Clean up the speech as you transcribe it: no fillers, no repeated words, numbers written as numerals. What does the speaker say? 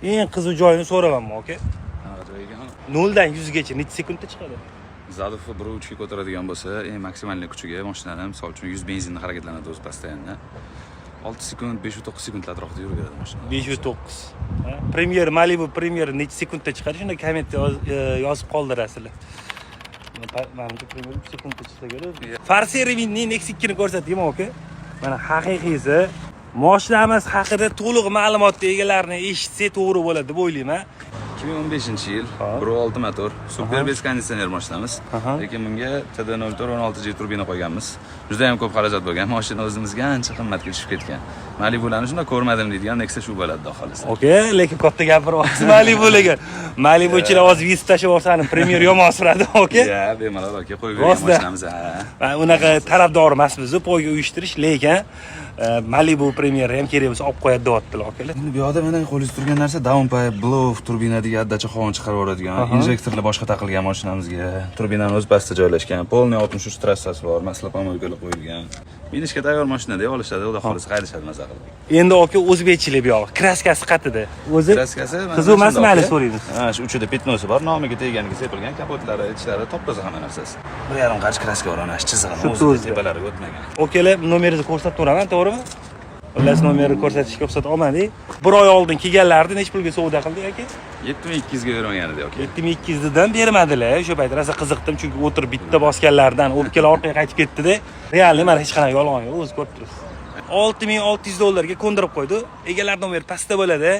Eng qiziq joyini so'ramanmi, aka? Qanaqa joy ekan? 0 dan 100 gacha necha sekundda chiqadi? Zadovni 1.3 ga ko'taradigan bo'lsa, eng maksimal kuchiga mashinani, misol uchun 100 benzinda harakatlanadi o'zi pastda. 6 sekund, 5-9 sekund atrofida yuraveradi mashina. 509. Premier Malibu Premier necha sekundda chiqadi? Shunda kommentda yozib qoldirasizlar. Menimcha Premier 3 sekundda chiqsa kerak. Farservinning Nexus-ni ko'rsatdingmi, aka? Mana haqiqiysi mashinamiz haqida to'liq ma'lumotni egalarini eshitsa to'g'ri bo'ladi deb o'ylayman. 2015-yil 1.6 motor, super bez konditsioner mashinamiz. Lekin bunga TD04 16G turbina qo'yganmiz. Juda ham ko'p xarajat bo'lgan. Mashina o'zimizga ancha qimmatga tushib ketgan. Malibularni shunda ko'rmadim deydigan Nexus shu bo'ladi xolos. Oka, lekin katta gapiryapsiz Malibularga. Malibuchilar hozir vizit tashib olsani Premier yomon suradi, oka? Ya, bemalol aka qo'yib bergan mashinamiz. Men unaqa tarafdor emasmiz, poyga uyushtirish, lekin Malibu Premier ham kerak bo'lsa olib qo'yadi deyaptilar, okalar. Endi bu yoqda mana qo'lingizda turgan narsa downpipe, blow turbina degan addacha qovun chiqarib yuboradigan, injektorlar boshqa taqilgan mashinamizga. Turbinaning o'z pastida joylashgan. Polniy 63 trassasi bor, masla pomolkalar qo'yilgan. Minishga tayyor mashinada olishadi, xudo xolisa haydashadi maza qilib. Endi aka o'zbekchilik bu yoq. Kraskasi qatida. O'zi kraskasi qiziq emasmi hali so'raymiz. Ha, shu uchida petnosi bor, nomiga teganiga sepilgan, kapotlari, ichlari top-toza hamma narsasi. 1.5 qarich kraska bor, ana shu chizig'ini o'zi tepalariga o'tmagan. Okalar, nomeringizni ko'rsatib turaman, to'g'rimi? Xullas nomerni ko'rsatishga ruxsat olmadik. 1 oy oldin kelganlarni necha pulga savdo qildik aka? 7200 ga bermagan edi aka. 7200 dan bermadilar. O'sha payt rosa qiziqdim, chunki o'tirib bitta bosganlardan o'pkalar orqaga qaytib ketdi-da. Realni mana hech qanaqa yolg'on yo'q, o'zi ko'rib turibsiz. $6600 ga ko'ndirib qo'ydi. Egalar nomeri pastda bo'ladi.